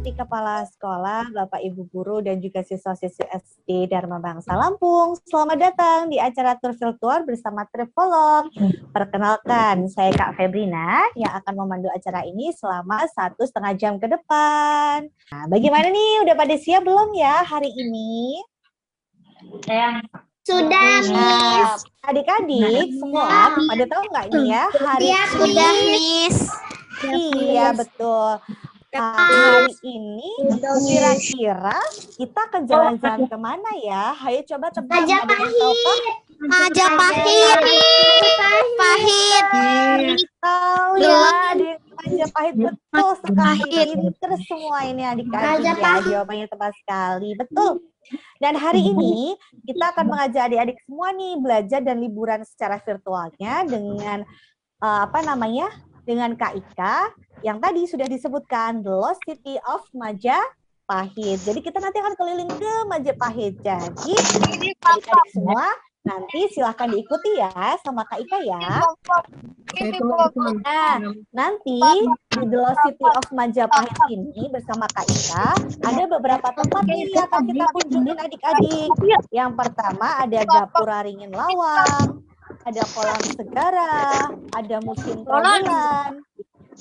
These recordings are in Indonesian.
Nanti Kepala Sekolah, Bapak Ibu Guru, dan juga siswa-siswi SD Dharma Bangsa Lampung. Selamat datang di acara tur virtual bersama Trivolog. Perkenalkan, saya Kak Febrina yang akan memandu acara ini selama 1,5 jam ke depan. Nah, bagaimana nih? Udah pada siap belum ya hari ini? Sudah, Miss. Adik-adik semua pada tahu nggak nih ya hari ini? Sudah, Miss. Iya, betul. Hari ini kira-kira kita akan jalan-jalan kemana ya? Ayo coba tebak. Ada yang tahu Pak? Majapahit. Tahu ya, di Majapahit, betul sekali. Pinter semua ini adik-adik ya, jawabannya tepat sekali, betul. Dan hari ini kita akan mengajak adik-adik semua nih belajar dan liburan secara virtualnya dengan dengan Kak Ika yang tadi sudah disebutkan, The Lost City of Majapahit. Jadi kita nanti akan keliling ke Majapahit. Jadi adik-adik semua nanti silahkan diikuti ya sama Kak Ika ya. Nah, nanti di The Lost City of Majapahit ini bersama Kak Ika ada beberapa tempat nih yang akan kita kunjungin adik-adik. Yang pertama ada Gapura Ringin Lawang, ada Kolam Segara, ada Museum Trawulan,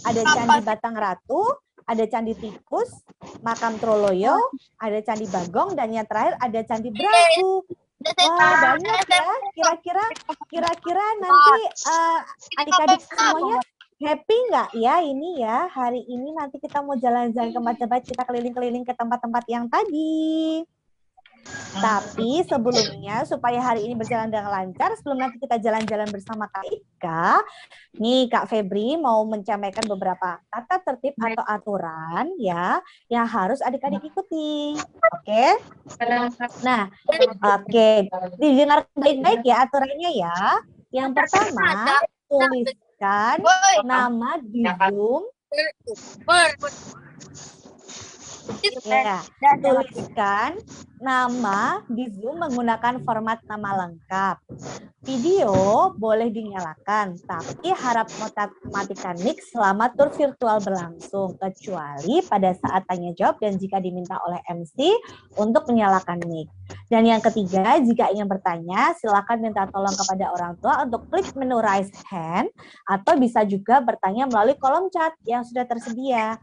ada Candi Batang Ratu, ada Candi Tikus, Makam Troloyo, ada Candi Bagong, dan yang terakhir ada Candi Brahu. Wah, banyak ya. Kira-kira nanti adik-adik semuanya happy nggak ya ini ya? Hari ini nanti kita mau jalan-jalan ke Majapahit, kita keliling-keliling ke tempat-tempat yang tadi. Tapi sebelumnya supaya hari ini berjalan dengan lancar, sebelum nanti kita jalan-jalan bersama Kak Ika, nih Kak Febri mau menyampaikan beberapa tata tertib atau aturan ya yang harus adik-adik ikuti. Oke? Nah, oke. Didengar baik-baik ya aturannya ya. Yang pertama, tuliskan nama di Zoom. Ya, tuliskan nama di Zoom menggunakan format nama lengkap. Video boleh dinyalakan, tapi harap matikan mic selama tur virtual berlangsung, kecuali pada saat tanya jawab dan jika diminta oleh MC untuk menyalakan mic. Dan yang ketiga, jika ingin bertanya, silakan minta tolong kepada orang tua untuk klik menu raise hand, atau bisa juga bertanya melalui kolom chat yang sudah tersedia.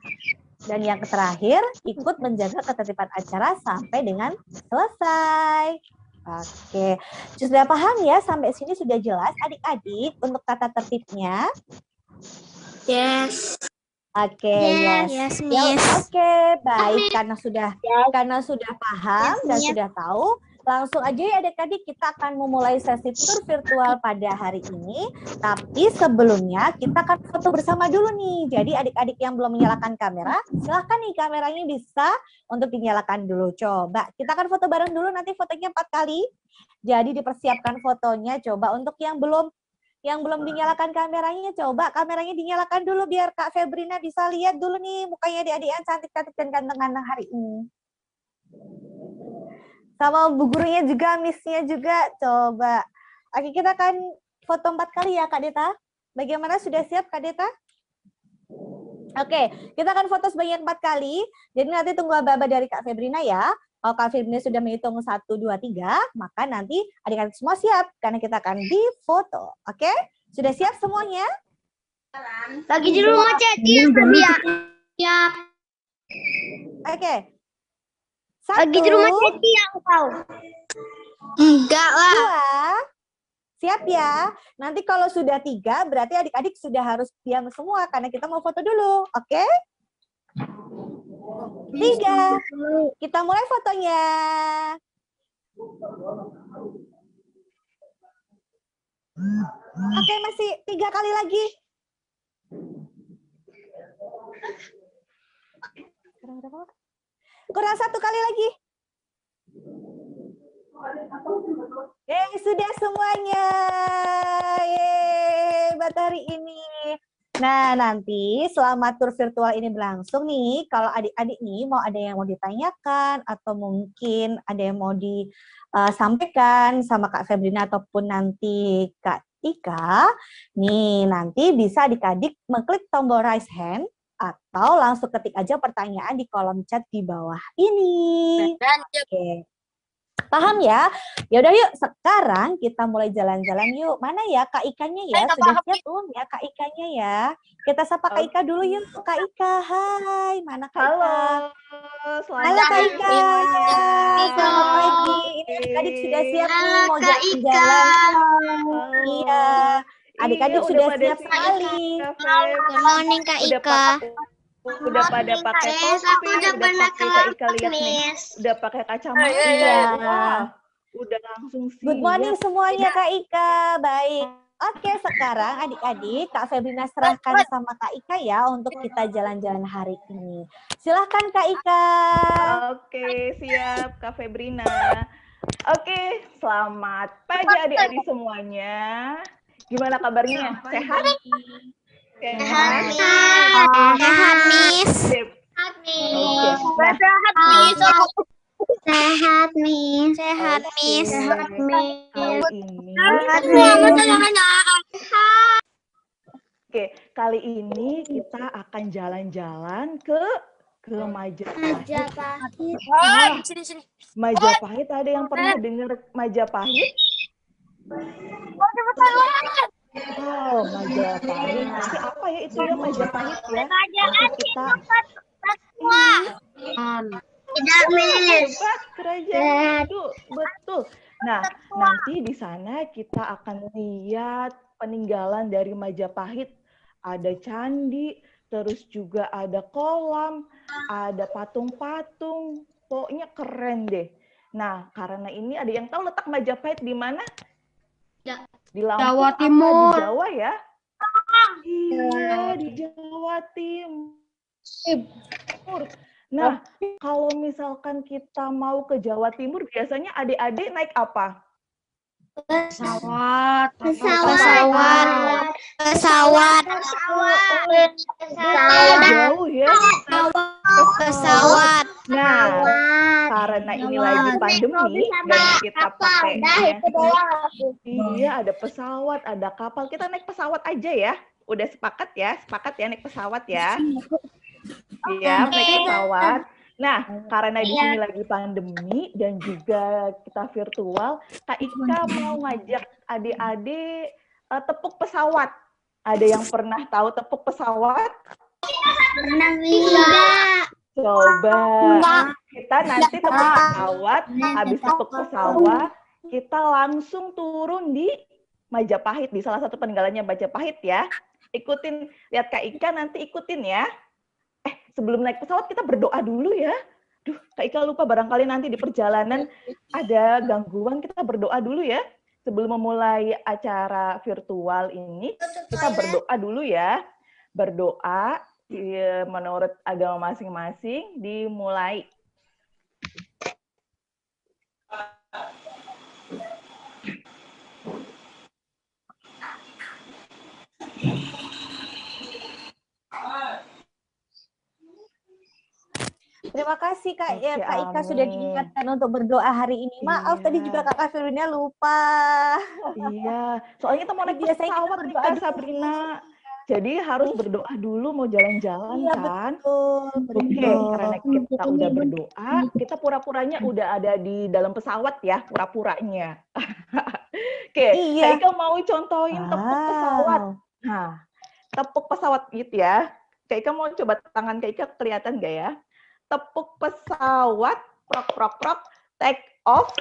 Dan yang terakhir, ikut menjaga ketertiban acara sampai dengan selesai. Oke, sudah paham ya? Sampai sini sudah jelas adik-adik untuk tata tertibnya? Yes. Oke, yes, Miss. Oke, baik. Karena sudah paham dan sudah tahu, langsung aja ya adik-adik, kita akan memulai sesi tur virtual pada hari ini. Tapi sebelumnya kita akan foto bersama dulu nih. Jadi adik-adik yang belum menyalakan kamera, silahkan nih kameranya bisa untuk dinyalakan dulu. Coba kita akan foto bareng dulu, nanti fotonya 4 kali. Jadi dipersiapkan fotonya. Coba untuk yang belum dinyalakan kameranya, coba kameranya dinyalakan dulu biar Kak Febrina bisa lihat dulu nih mukanya adik-adik yang cantik-cantik dan ganteng-ganteng hari ini. Sama bu gurunya juga, miss-nya juga, coba. Oke, kita akan foto 4 kali ya Kak Deta. Bagaimana, sudah siap Kak Deta? Oke, kita akan foto sebanyak 4 kali. Jadi nanti tunggu aba-aba dari Kak Febrina ya. Kalau Kak Febrina sudah menghitung 1, 2, 3, maka nanti adik-adik semua siap karena kita akan difoto. Oke? Sudah siap semuanya? Lagi di rumah Ceti ya. Siap. Oke. 1, Lagi di rumah Ceti ya engkau. Enggak lah. 2, siap ya. Nanti kalau sudah 3, berarti adik-adik sudah harus diam semua karena kita mau foto dulu. Oke? 3, kita mulai fotonya. Oke, masih 3 kali lagi. Kurang 1 kali lagi. Sudah semuanya. Buat hari ini. Nah, nanti selama tur virtual ini berlangsung nih, kalau adik-adik nih ada yang mau ditanyakan atau mungkin ada yang mau disampaikan sama Kak Febrina ataupun nanti Kak Ika, nih nanti bisa adik-adik mengklik tombol raise hand atau langsung ketik aja pertanyaan di kolom chat di bawah ini. Oke. Paham ya? Ya udah yuk, sekarang kita mulai jalan-jalan yuk. Mana ya Kak Ikanya ya? Sudah siap belum ya Kak Ikanya ya? Kita sapa Kak Ika dulu yuk. Kak Ika, hai. Mana Kak Ika? Halo Kak Ika. Selamat pagi. Ini adik-adik sudah siap nih mau jalan-jalan. Iya. Adik-adik sudah siap sekali. Good morning Kak Ika. Udah pada pakai topi, udah pakai Kak Ika lihat nih, udah pakai kacamata. Iya. Udah langsung siap. Good morning semuanya Kak Ika. Baik. Oke, sekarang adik-adik Kak Febrina serahkan sama Kak Ika ya untuk kita jalan-jalan hari ini. Silahkan Kak Ika. Oke, siap Kak Febrina. Oke, selamat pagi adik-adik semuanya. Gimana kabarnya? Sehat? Sehat, Miss. Sehat, Miss. Sehat, Miss. Kali ini kita akan jalan-jalan ke Majapahit. Majapahit, ada yang pernah dengar Majapahit? Oh, Majapahit. Nanti apa ya itu ya Majapahit ya? Nanti kita Tidak, Miss. Kerajaan itu betul. Nah, nanti di sana kita akan lihat peninggalan dari Majapahit. Ada candi, terus juga ada kolam, ada patung-patung. Pokoknya keren deh. Nah, karena ini ada yang tahu letak Majapahit di mana? Di Lampung, Jawa apa Timur. di Jawa ya? Iya, di Jawa Timur. Nah, kalau misalkan kita mau ke Jawa Timur, biasanya adik-adik naik apa? Pesawat. Jauh ya? Pesawat. Nah, karena ini lagi pandemi dan kita pakainya, iya ada pesawat, ada kapal. Kita naik pesawat aja ya. Udah sepakat ya naik pesawat ya. Iya, naik pesawat. Nah, karena di sini lagi pandemi dan juga kita virtual, Kak Ika mau ngajak adik-adik tepuk pesawat. Ada yang pernah tahu tepuk pesawat? Pernah tidak? Coba kita nanti tepuk pesawat, habis tepuk pesawat, kita langsung turun di Majapahit, di salah satu peninggalannya Majapahit ya. Ikutin, lihat Kak Ika nanti ikutin ya. Sebelum naik pesawat kita berdoa dulu ya. Duh, Kak Ika lupa barangkali nanti di perjalanan ada gangguan, kita berdoa dulu ya. Sebelum memulai acara virtual ini, kita berdoa dulu ya. Berdoa menurut agama masing-masing dimulai. Terima kasih Kak, Oke, Kak Ika amin. sudah diingatkan untuk berdoa hari ini. Maaf Iya. tadi juga Kakak Febrina lupa. Iya, soalnya kita mau naik Biasanya kita pesawat nih berdoa Kak dulu. Sabrina. Jadi harus berdoa dulu mau jalan-jalan Iya kan? betul. Oke, karena kita udah berdoa, kita pura-puranya udah ada di dalam pesawat ya, pura-puranya. Oke, Iya. Kak Ika mau contohin tepuk pesawat. Nah, tepuk pesawat gitu ya. Kak Ika mau coba tangan Kak Ika kelihatan nggak ya? Tepuk pesawat, prok, prok, prok, take off.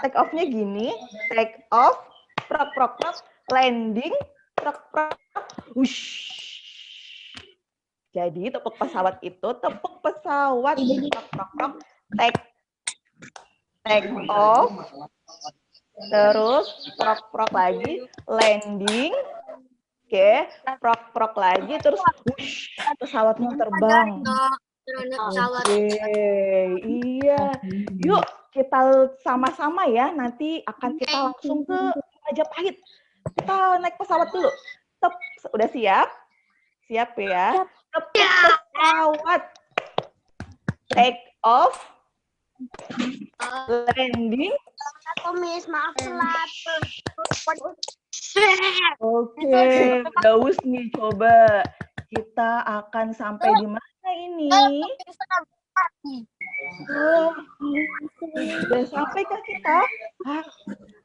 Take off-nya gini, take off, prok, prok, prok, landing, prok, prok, wush. Jadi tepuk pesawat itu, tepuk pesawat, prok, prok, prok, take off, terus prok, prok lagi, landing, oke, prok, prok lagi, terus wush, pesawatnya terbang. Oke, iya. Yuk kita sama-sama ya, nanti akan kita langsung ke Majapahit. Kita naik pesawat dulu. Udah siap? Siap ya? Tepuk pesawat. Take off. Landing. Miss, maaf telat. Oke, bagus nih, coba. kita akan sampai di mana ini? Udah sampaikah kita? Hah,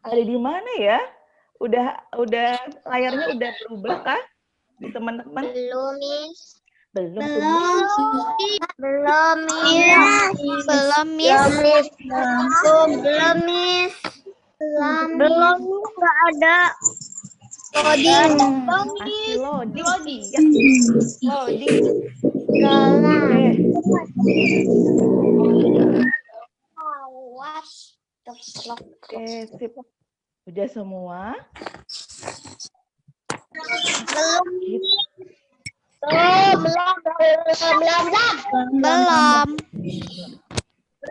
ada di mana ya? Udah layarnya udah berubah kah di teman-teman? Belum, Miss. Belum. Belum, Miss. Belum, Miss. Belum, nggak ada. Loading. Masih loading. Ya. Loading. Oke, sip. Udah semua?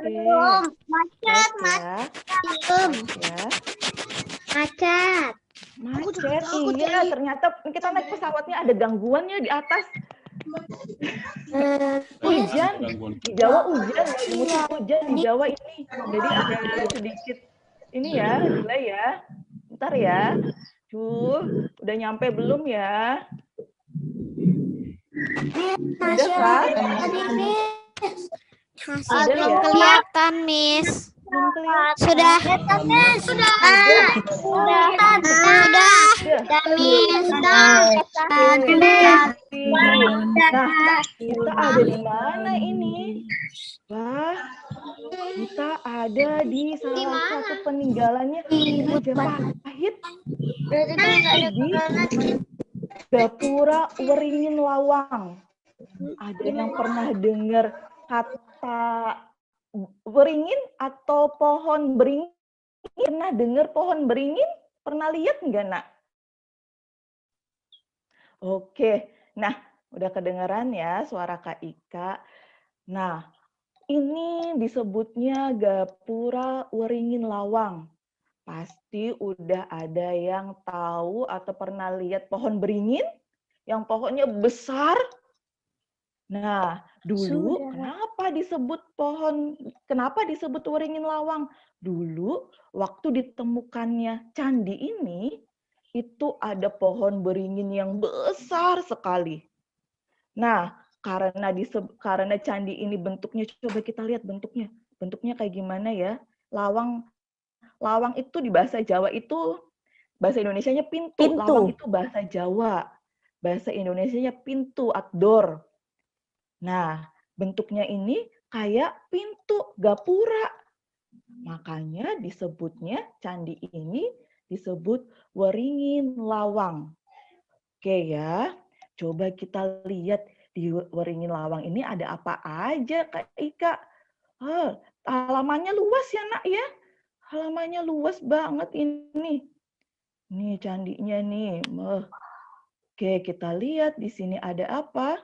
Belum. Macet. Macet. Iya, ternyata kita naik pesawatnya ada gangguannya di atas. Hujan. Di Jawa hujan, musim hujan di Jawa ini. Jadi ada sedikit ini ya, delay ya. Bentar ya. Udah nyampe belum ya? Udah kan? Belum kelihatan, Miss. Sudah. Miss. Nah, kita ada di mana ini? Wah, kita ada di salah satu peninggalannya Majapahit di Gapura Waringin Lawang. Ada yang pernah dengar kata beringin atau pohon beringin? Pernah dengar pohon beringin? Pernah lihat nggak, Nak? Oke, nah udah kedengaran ya suara Kak Ika. Nah, ini disebutnya Gapura Waringin Lawang. Pasti udah ada yang tahu atau pernah lihat pohon beringin yang pohonnya besar. Nah, dulu kenapa disebut Waringin Lawang? Dulu waktu ditemukannya candi ini, itu ada pohon beringin yang besar sekali. Nah, karena candi ini bentuknya, coba kita lihat bentuknya. Bentuknya kayak gimana ya? Lawang itu di bahasa Jawa itu, bahasa Indonesianya pintu. Lawang itu bahasa Jawa. Bahasa Indonesianya pintu atau door. Nah, bentuknya ini kayak pintu gapura. Makanya disebutnya candi ini disebut Waringin Lawang. Oke ya, coba kita lihat di Waringin Lawang ini ada apa aja, Kak Ika. Halamannya luas ya, Nak ya. Halamannya luas banget ini. Nih candinya nih. Oke, kita lihat di sini ada apa.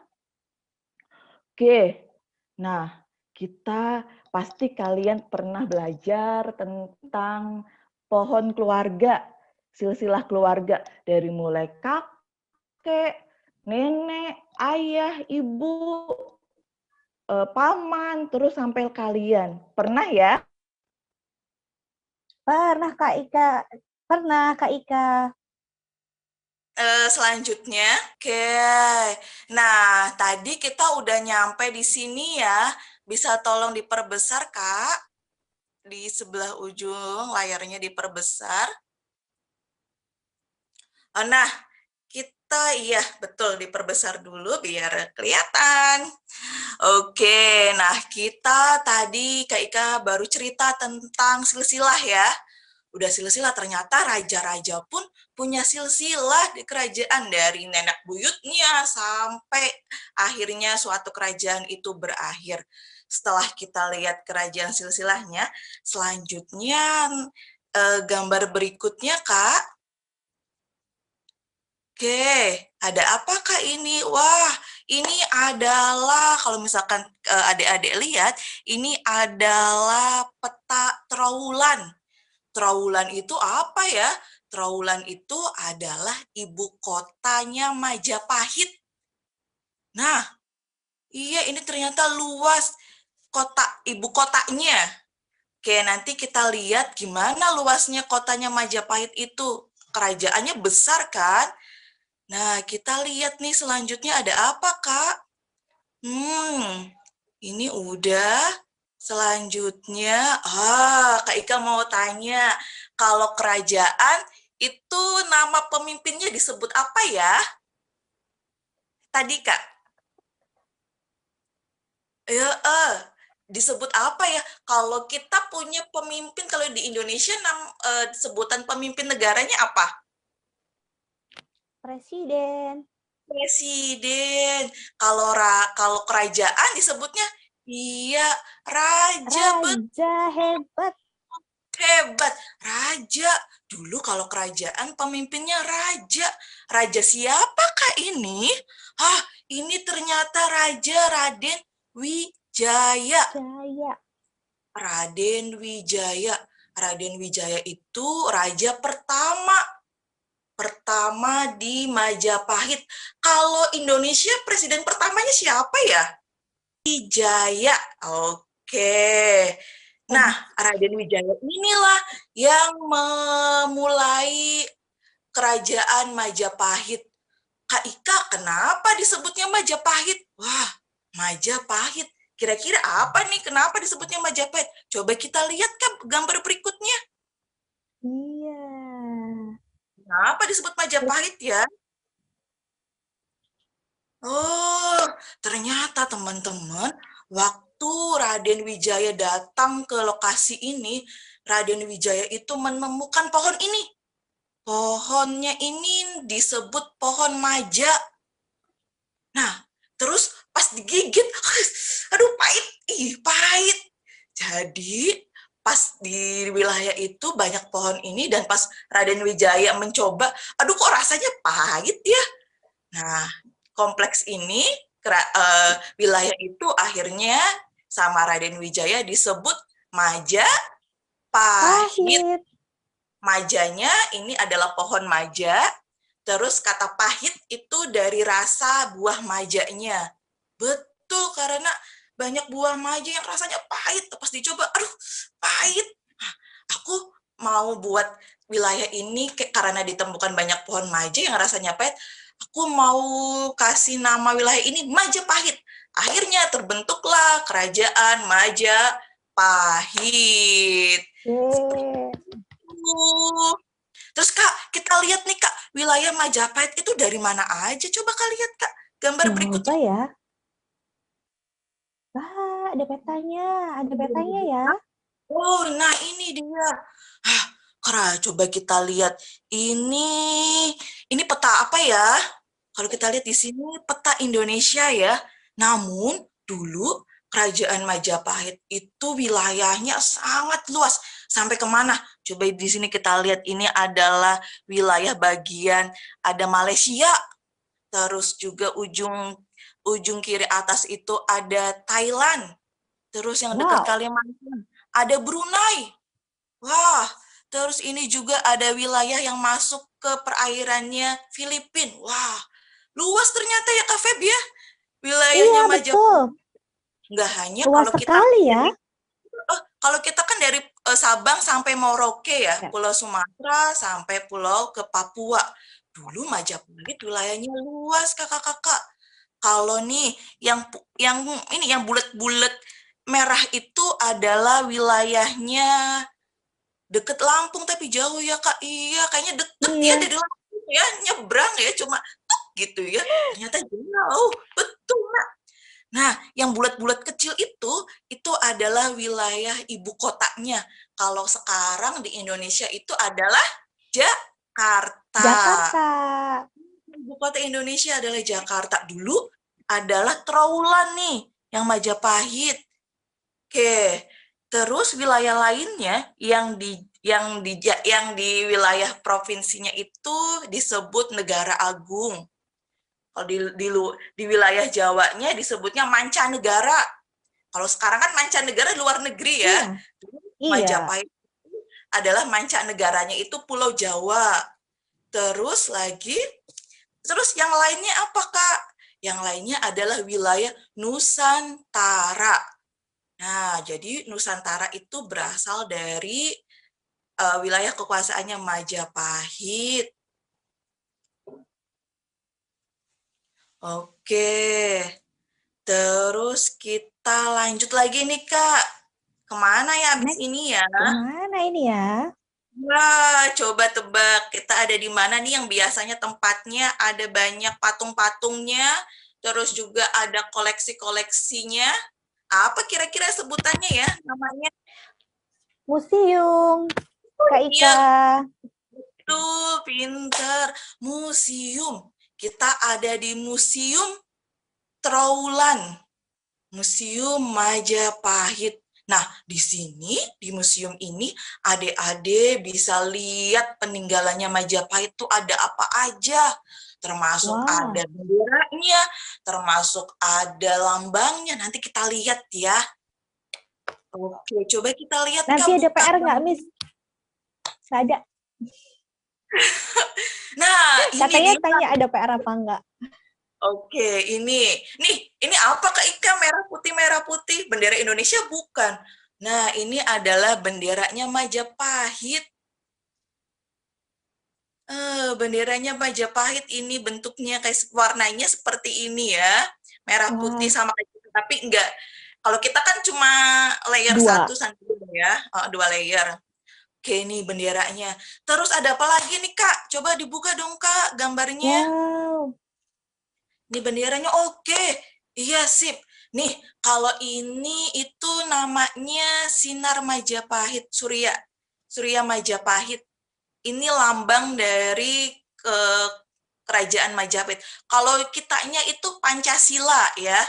Oke, nah kita pasti kalian pernah belajar tentang pohon keluarga, silsilah keluarga, dari mulai kakek, nenek, ayah, ibu, paman, terus sampai kalian. Pernah ya? Pernah Kak Ika. Pernah Kak Ika. Selanjutnya, oke. Nah, tadi kita udah nyampe di sini ya. Bisa tolong diperbesar, Kak? Di sebelah ujung layarnya diperbesar. Nah, iya betul diperbesar dulu biar kelihatan. Oke, nah kita tadi Kak Ika baru cerita tentang silsilah ya. Udah silsilah, ternyata raja-raja pun punya silsilah di kerajaan, dari nenek buyutnya sampai akhirnya suatu kerajaan itu berakhir. Setelah kita lihat kerajaan silsilahnya, selanjutnya gambar berikutnya, Kak. Oke, ada apa Kak ini? Wah, ini adalah, kalau misalkan adik-adik lihat, ini adalah peta Trowulan. Trowulan itu apa ya? Trowulan itu adalah ibu kotanya Majapahit. Nah, iya ini ternyata luas ibu kotanya. Oke, nanti kita lihat gimana luasnya kotanya Majapahit itu. Kerajaannya besar kan? Nah, kita lihat nih selanjutnya ada apa, Kak? Ini udah. Selanjutnya, Kak Ika mau tanya, kalau kerajaan itu nama pemimpinnya disebut apa ya? Tadi, Kak. Disebut apa ya? Kalau kita punya pemimpin, kalau di Indonesia sebutan pemimpin negaranya apa? Presiden. Presiden. Kalau kerajaan disebutnya iya raja. Raja hebat. Hebat. Raja. Dulu kalau kerajaan pemimpinnya raja. Raja siapa Kak ini? Ini ternyata Raja Raden Wijaya. Raden Wijaya. Raden Wijaya itu raja pertama di Majapahit. Kalau Indonesia presiden pertamanya siapa ya? Wijaya. Oke. Nah, Raden Wijaya inilah yang memulai kerajaan Majapahit. Kak Ika, kenapa disebutnya Majapahit? Wah, Majapahit. Kira-kira apa nih? Kenapa disebutnya Majapahit? Coba kita lihat kan gambar berikutnya. Iya. Kenapa disebut Majapahit ya? Oh, ternyata teman-teman, waktu Raden Wijaya datang ke lokasi ini, Raden Wijaya itu menemukan pohon ini. Pohonnya ini disebut pohon maja. Nah, terus pas digigit, aduh pahit, pahit. Jadi pas di wilayah itu banyak pohon ini dan pas Raden Wijaya mencoba, aduh kok rasanya pahit ya. Nah, kompleks ini, wilayah itu akhirnya sama Raden Wijaya disebut Majapahit. Majanya ini adalah pohon maja, terus kata pahit itu dari rasa buah majanya. Betul, karena banyak buah maja yang rasanya pahit. Pas dicoba, aduh pahit. Aku mau buat wilayah ini karena ditemukan banyak pohon maja yang rasanya pahit, aku mau kasih nama wilayah ini Majapahit. Akhirnya terbentuklah kerajaan Majapahit. Terus Kak, kita lihat nih Kak, wilayah Majapahit itu dari mana aja? Coba Kak lihat Kak, gambar berikutnya. Ya? Ada petanya ya. Oh, nah ini dia. Coba kita lihat. Ini peta apa ya? Kalau kita lihat di sini peta Indonesia ya. Namun dulu kerajaan Majapahit itu wilayahnya sangat luas. Sampai kemana? Coba di sini kita lihat, ini adalah wilayah bagian ada Malaysia. Terus juga ujung kiri atas itu ada Thailand. Terus yang dekat Kalimantan ada Brunei. Wah, terus ini juga ada wilayah yang masuk ke perairannya Filipina. Wah, luas ternyata ya Kak Feb ya. Wilayahnya Majapahit. Nggak hanya luas kalau kita ya. Kalau kita kan dari Sabang sampai Merauke ya, Pulau Sumatera sampai pulau ke Papua. Dulu Majapahit wilayahnya luas kakak-kakak. Kalau nih yang ini yang bulat-bulat merah itu adalah wilayahnya deket Lampung tapi jauh ya Kak. Iya, kayaknya deket ya dari Lampung ya, nyebrang ya cuma gitu ya. Ternyata jauh. Betul, Kak. Nah, yang bulat-bulat kecil itu adalah wilayah ibu kotanya. Kalau sekarang di Indonesia itu adalah Jakarta. Ibu kota Indonesia adalah Jakarta. Dulu adalah Trowulan nih, yang Majapahit. Oke, terus wilayah lainnya yang di wilayah provinsinya itu disebut Negara Agung. Kalau di wilayah Jawanya disebutnya mancanegara. Kalau sekarang kan mancanegara luar negeri ya. Majapahit adalah mancanegaranya itu Pulau Jawa. Terus yang lainnya apa Kak? Yang lainnya adalah wilayah Nusantara. Nah, jadi Nusantara itu berasal dari wilayah kekuasaannya Majapahit. Oke. Terus kita lanjut lagi nih, Kak. Kemana ya abis Next, ini ya? kemana ini ya? Wah, coba tebak. Kita ada di mana nih yang biasanya tempatnya ada banyak patung-patungnya, terus juga ada koleksi-koleksinya. Apa kira-kira sebutannya ya namanya? Museum, Kak Iya, Ika. tuh, pinter. Museum. Kita ada di Museum Trawulan. Museum Majapahit. Nah, di sini, di museum ini, adik-adik bisa lihat peninggalannya Majapahit itu ada apa aja. Termasuk Wow. ada benderanya, termasuk ada lambangnya. Nanti kita lihat ya. Oke, coba kita lihat, Nanti Kak. ada Buka. PR nggak, Miss? Nggak ada. Nah, Katanya ini dia. tanya ada PR apa enggak. Oke, ini apa Kak Ika, merah putih, bendera Indonesia bukan? Nah, ini adalah benderanya Majapahit. Benderanya Majapahit ini bentuknya kayak warnanya seperti ini ya, merah putih Wah. sama kayak gitu. Tapi enggak. Kalau kita kan cuma layer Dua. 1 ya, 2 layer. Oke, ini benderanya. Terus ada apa lagi nih Kak? Coba dibuka dong Kak gambarnya. Wow. Ini benderanya, oke. Iya, sip. Nih, kalau ini itu namanya Sinar Majapahit, Surya Majapahit. Ini lambang dari kerajaan Majapahit. Kalau kitanya itu Pancasila ya.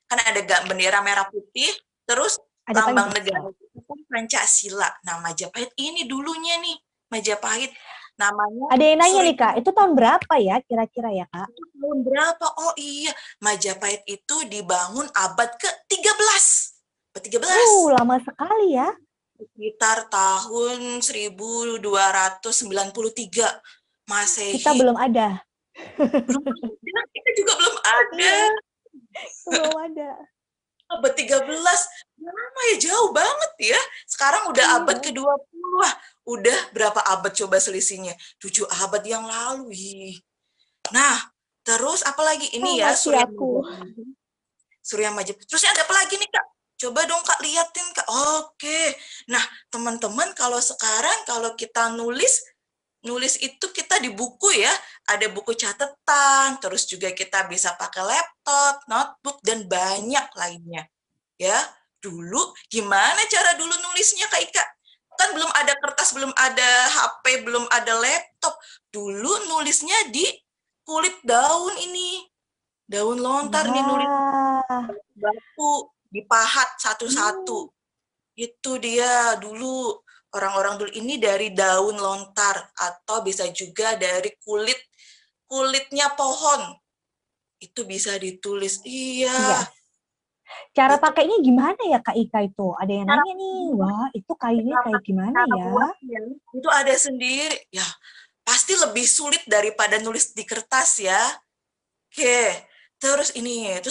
Kan ada bendera merah putih, terus Ada lambang Pancasila. negara itu Pancasila. Nah, Majapahit ini dulunya nih, Majapahit. Namanya Ada yang nanya Surya. nih, Kak. Itu tahun berapa ya kira-kira ya, Kak? Itu tahun berapa? Oh iya, Majapahit itu dibangun abad ke-13. Ke-13. Lama sekali ya. Sekitar tahun 1293 Masehi. Kita belum ada. Belum ada, kita juga belum ada. Belum ada. Abad 13, lama ya, jauh banget ya. Sekarang udah abad Iya. ke-20. Wah, udah berapa abad coba selisihnya? 7 abad yang lalu. Nah, terus apa lagi? Ini ya, Masih aku. Surya Majapahit. Terus ada apa lagi nih, Kak? Coba dong, Kak, liatin, Kak. Oke. Nah, teman-teman, kalau sekarang, kalau kita nulis itu kita di buku ya, ada buku catatan, terus juga kita bisa pakai laptop, notebook, dan banyak lainnya. Ya, dulu gimana cara dulu nulisnya, Kak Ika? Kan belum ada kertas, belum ada HP, belum ada laptop. Dulu nulisnya di kulit daun ini. Daun lontar nih nulis batu, dipahat satu-satu. Itu dia dulu. Orang-orang dulu ini dari daun lontar atau bisa juga dari kulitnya pohon. Itu bisa ditulis. Iya. Cara pakainya gimana ya, Kak Ika itu? Ada yang nanya nih. Wah, itu kayunya kayak gimana ya? Itu ada sendiri. Ya, pasti lebih sulit daripada nulis di kertas ya. Oke. Terus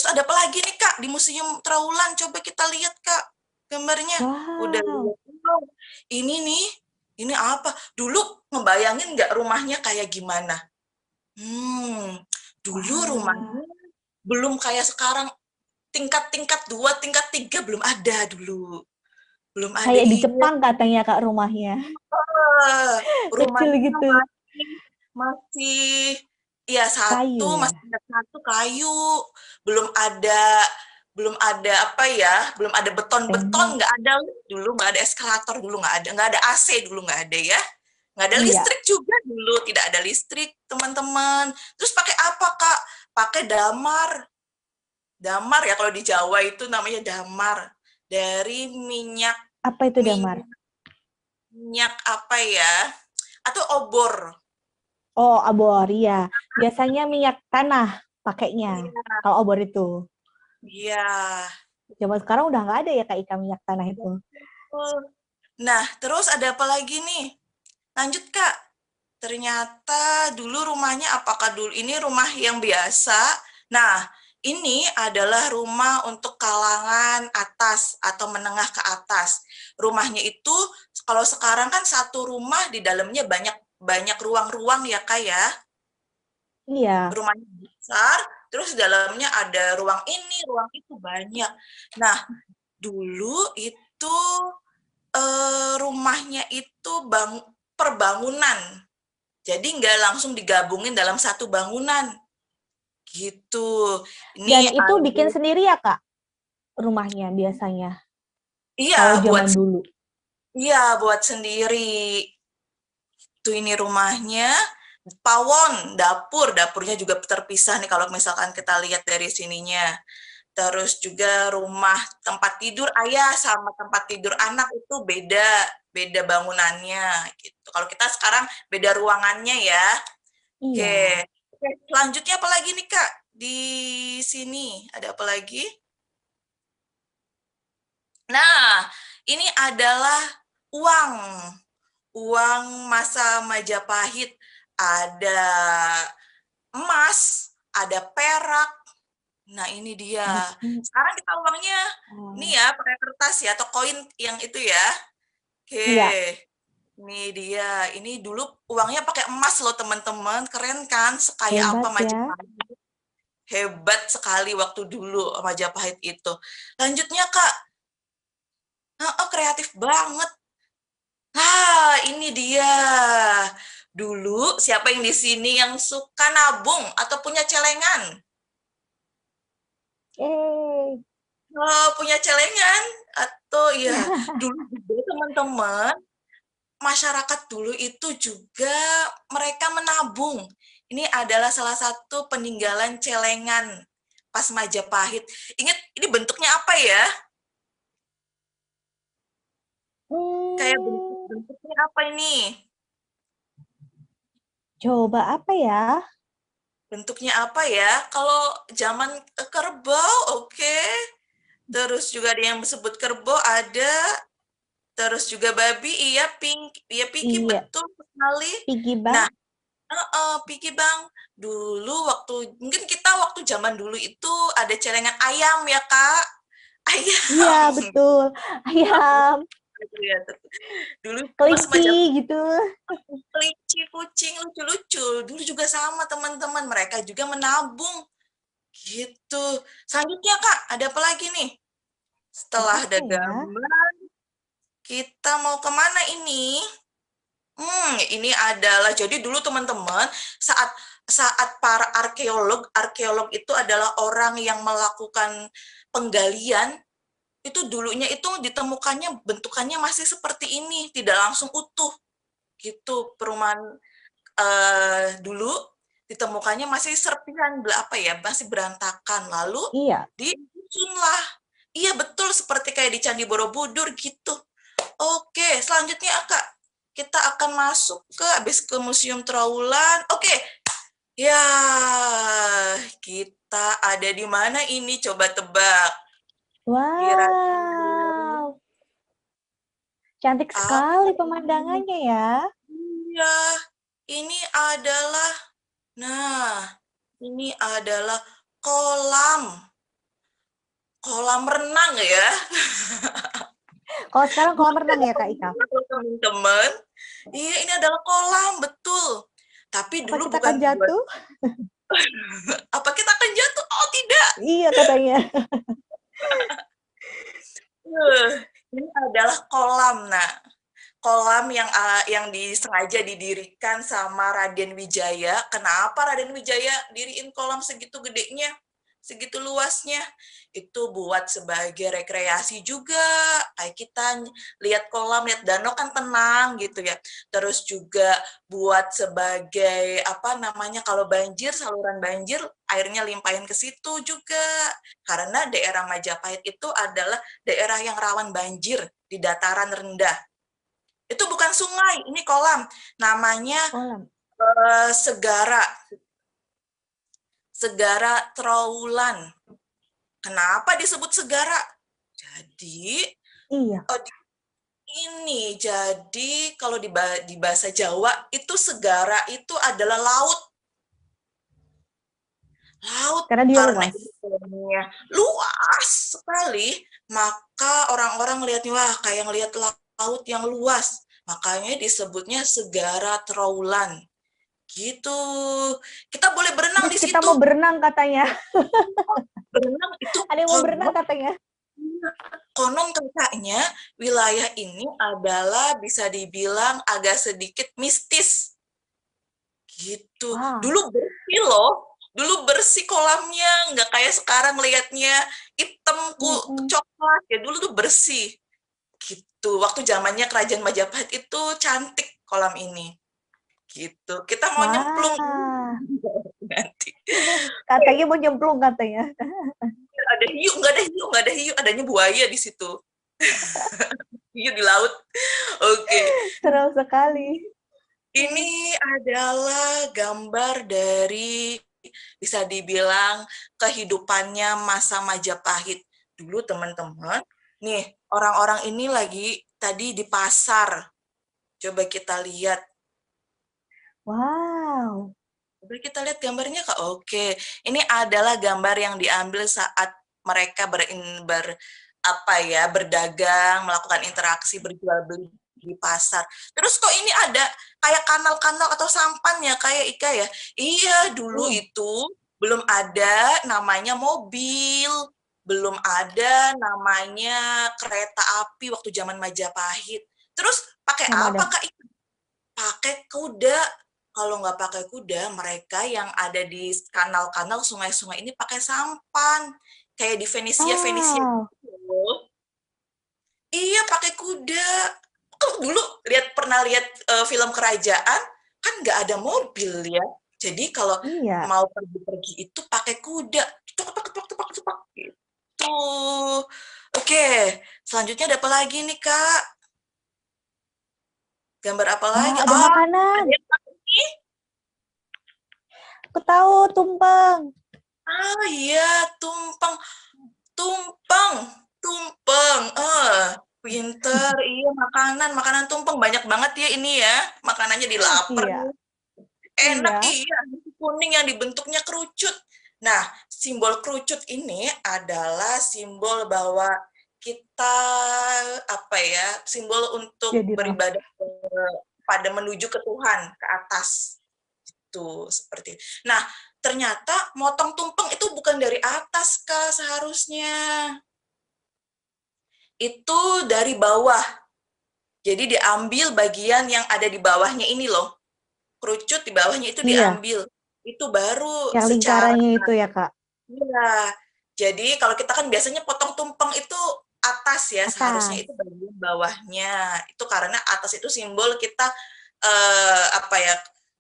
ada apa lagi nih Kak di Museum Trawulan? Coba kita lihat Kak gambarnya. Wow. Udah lihat. Ini nih, ini apa? Dulu ngebayangin nggak rumahnya kayak gimana? Dulu rumahnya belum kayak sekarang tingkat 2, tingkat 3 belum ada dulu. Belum ada. Kayak di Jepang katanya Kak rumahnya. Kecil gitu. Masih ya satu, kayu, masih ada satu kayu. Belum ada apa ya? Belum ada beton-beton, nggak ada dulu, nggak ada eskalator dulu, nggak ada AC dulu, nggak ada ya. Nggak ada listrik juga dulu, tidak ada listrik, teman-teman. Terus pakai apa, Kak? Pakai damar. Damar ya, kalau di Jawa itu namanya damar. Dari minyak. Apa itu damar? Minyak apa ya? Atau obor. Oh, obor, iya. Biasanya minyak tanah pakainya, kalau obor itu. Iya. Zaman sekarang udah nggak ada ya, Kak Ika, minyak tanah itu. Nah, terus ada apa lagi nih? Lanjut, Kak. Ternyata dulu rumahnya, apakah dulu ini rumah yang biasa? Nah, ini adalah rumah untuk kalangan atas atau menengah ke atas. Rumahnya itu, kalau sekarang kan satu rumah di dalamnya banyak ruang-ruang ya, Kak ya? Iya. Rumahnya besar, terus dalamnya ada ruang ini, ruang itu banyak. Nah, dulu itu rumahnya itu perbangunan. Jadi nggak langsung digabungin dalam satu bangunan. Gitu. Dan Ini itu bikin sendiri ya, Kak? Rumahnya biasanya. Kalau iya, zaman dulu. Iya, buat sendiri. Tuh ini rumahnya. Pawon, dapurnya juga terpisah nih kalau misalkan kita lihat dari sininya. Terus juga rumah tempat tidur ayah sama tempat tidur anak itu beda bangunannya gitu. Kalau kita sekarang beda ruangannya ya. Iya. Oke, selanjutnya apa lagi nih Kak? Di sini ada apa lagi? Nah, ini adalah uang. Uang masa Majapahit. Ada emas, ada perak. Nah, ini dia. Sekarang kita uangnya ini ya, pakai kertas ya, atau koin yang itu ya. Oke. Iya. Ini dia. Ini dulu uangnya pakai emas loh, teman-teman. Keren kan? Sekaya Hebat apa ya. Majapahit. Hebat sekali waktu dulu Majapahit itu. Lanjutnya, Kak. Kreatif banget. Nah, ini dia. Dulu siapa yang di sini yang suka nabung atau punya celengan? Punya celengan atau ya dulu juga teman-teman masyarakat dulu itu juga mereka menabung. Ini adalah salah satu peninggalan celengan pas Majapahit. Ingat ini bentuknya apa ya? Kayak bentuknya apa ini? Coba apa ya? Bentuknya apa ya? Kalau zaman kerbau, oke. Terus juga ada yang disebut kerbau ada. Terus juga babi, iya, piggy, Iya. betul sekali. Piggy bank. Nah, piggy bank. Dulu mungkin kita waktu zaman dulu itu ada celengan ayam ya, Kak? Ayam. Iya, betul. Ayam. Dulu Kelinci gitu. Kelinci, kucing, lucu-lucu. Dulu juga sama teman-teman. Mereka juga menabung. Gitu. Selanjutnya, Kak, ada apa lagi nih? Setelah ada gambar, kita mau kemana ini? Ini adalah, jadi dulu teman-teman, saat para arkeolog itu adalah orang yang melakukan penggalian, itu dulunya itu ditemukannya bentukannya masih seperti ini, tidak langsung utuh. Gitu, perumahan dulu ditemukannya masih serpihan, masih berantakan, lalu disusunlah. Iya betul, seperti kayak di Candi Borobudur gitu. Oke, selanjutnya Kak, kita akan masuk habis ke Museum Trowulan. Oke, ya kita ada di mana ini? Coba tebak. Wow, cantik sekali pemandangannya ya. Iya, ini adalah, ini adalah kolam renang ya. Kalau sekarang kolam renang ya Kak Ika? Teman-teman, iya ini adalah kolam, betul. Tapi dulu kita akan jatuh? Apa kita akan jatuh? Oh tidak. Iya katanya. Ini adalah kolam, kolam yang disengaja didirikan sama Raden Wijaya. Kenapa Raden Wijaya diriin kolam segitu gedenya, segitu luasnya? Itu buat sebagai rekreasi juga. Kayak kita lihat kolam, lihat danau kan tenang gitu ya. Terus juga buat sebagai kalau banjir, saluran banjir, airnya limpahin ke situ juga. Karena daerah Majapahit itu adalah daerah yang rawan banjir di dataran rendah. Itu bukan sungai, ini kolam. Namanya Segara Trowulan. Kenapa disebut segara? Jadi, jadi kalau di bahasa Jawa itu segara itu adalah laut. Karena dia luas sekali, maka orang-orang melihatnya wah kayak ngelihat laut yang luas, makanya disebutnya Segara Trowulan. Gitu. Kita boleh berenang Terus di kita situ. mau berenang katanya. Berenang itu Ada yang mau berenang katanya. konon katanya wilayah ini adalah bisa dibilang agak sedikit mistis. Gitu. Wah. Dulu bersih loh. Dulu bersih kolamnya, nggak kayak sekarang liatnya hitam coklat. Ya dulu tuh bersih. Gitu. Waktu zamannya Kerajaan Majapahit itu cantik kolam ini. Gitu. Kita mau nyemplung nanti. Katanya mau nyemplung katanya. Ada hiu, nggak ada hiu, adanya buaya di situ. Hiu di laut. Oke. Seru sekali. Ini adalah gambar dari bisa dibilang kehidupannya masa Majapahit. Dulu teman-teman, nih orang-orang ini lagi tadi di pasar. Coba kita lihat. Wow. Coba kita lihat gambarnya, Kak. Oke, ini adalah gambar yang diambil saat mereka berdagang, melakukan interaksi, berjual beli di pasar. Terus kok ini ada kayak kanal-kanal atau sampan ya, kayak Ika ya? Iya, dulu itu belum ada namanya mobil, belum ada namanya kereta api waktu zaman Majapahit. Terus pakai apa, Kak Ika? Pakai kuda. Kalau nggak pakai kuda, mereka yang ada di kanal-kanal, sungai-sungai ini pakai sampan. Kayak di Venesia gitu. Iya, pakai kuda. Dulu pernah lihat film kerajaan, kan nggak ada mobil ya. Jadi kalau mau pergi-pergi itu pakai kuda. Tupak, gitu. Oke, selanjutnya ada apa lagi nih, Kak? Gambar apa lagi? Ada makanan. Aku tahu, tumpeng. Ah iya, tumpeng. Pinter. Iya, makanan tumpeng banyak banget ya ini ya. Makanannya dilapar. Iya. Enak iya. Kuning yang dibentuknya kerucut. Nah, simbol kerucut ini adalah simbol bahwa kita simbol untuk beribadah pada menuju ke Tuhan, ke atas. Itu seperti itu. Nah, ternyata motong tumpeng itu bukan dari atas, Kak, seharusnya. Itu dari bawah. Jadi diambil bagian yang ada di bawahnya ini loh. Kerucut di bawahnya itu diambil. Itu baru yang lingkarannya itu ya, Kak? Iya. Jadi kalau kita kan biasanya potong tumpeng itu atas ya, seharusnya itu bagian bawahnya. Itu karena atas itu simbol kita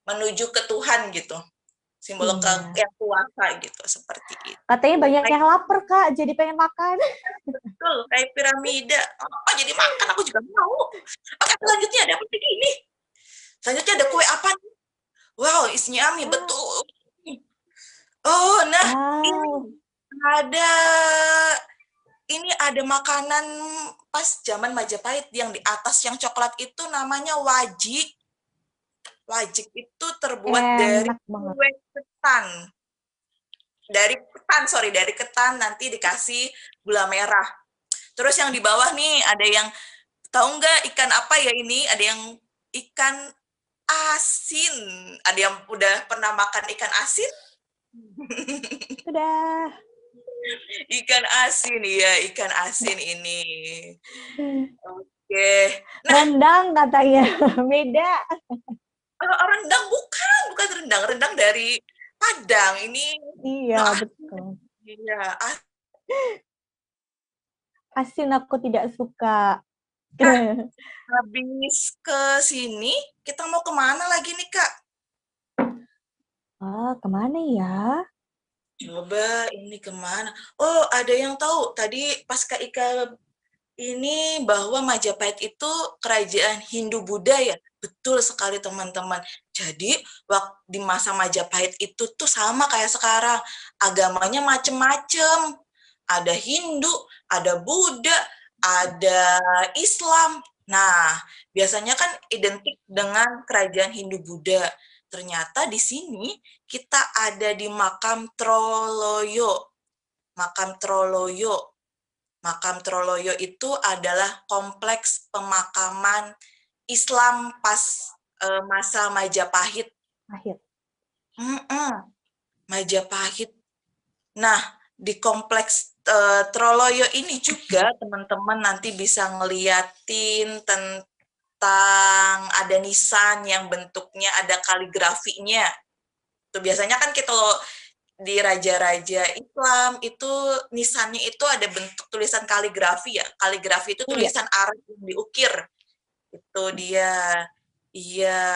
menuju ke Tuhan gitu. Simbol yang kuasa gitu, seperti itu. Katanya banyak yang lapar, Kak, jadi pengen makan. Betul, kayak piramida. Oh, jadi makan, aku juga mau. Oke, selanjutnya ada apa lagi ini? Selanjutnya ada kue apa nih? Wow, isinya mie, betul. Oh, nah, ini ada makanan pas zaman Majapahit yang di atas yang coklat itu namanya wajik. Wajik itu terbuat dari kue ketan. Dari ketan nanti dikasih gula merah. Terus yang di bawah nih ada yang tahu nggak ikan apa ya ini? Ada yang ikan asin. Ada yang udah pernah makan ikan asin? Sudah. Ikan asin ya, ikan asin ini. Oke. Nah, rendang katanya. Beda. Rendang bukan rendang. Rendang dari Padang ini. Iya, betul. Iya. Asin aku tidak suka. Habis ke sini, kita mau kemana lagi nih, Kak? Kemana ya? Coba ini kemana? Oh, ada yang tahu. Tadi pas Kak Ika ini bahwa Majapahit itu kerajaan Hindu-Buddha ya. Betul sekali teman-teman. Jadi di masa Majapahit itu tuh sama kayak sekarang. Agamanya macem-macem. Ada Hindu, ada Buddha, ada Islam. Nah, biasanya kan identik dengan kerajaan Hindu-Buddha. Ternyata di sini kita ada di Makam Troloyo. Makam Troloyo. Makam Troloyo itu adalah kompleks pemakaman Islam pas masa Majapahit. Majapahit. Majapahit. Nah, di kompleks Troloyo ini juga teman-teman nanti bisa ngeliatin tentang ada nisan yang bentuknya ada kaligrafinya. Tuh biasanya kan kita di raja-raja Islam itu nisannya itu ada bentuk tulisan kaligrafi ya. Kaligrafi itu tulisan Arab yang diukir. Itu dia. Iya.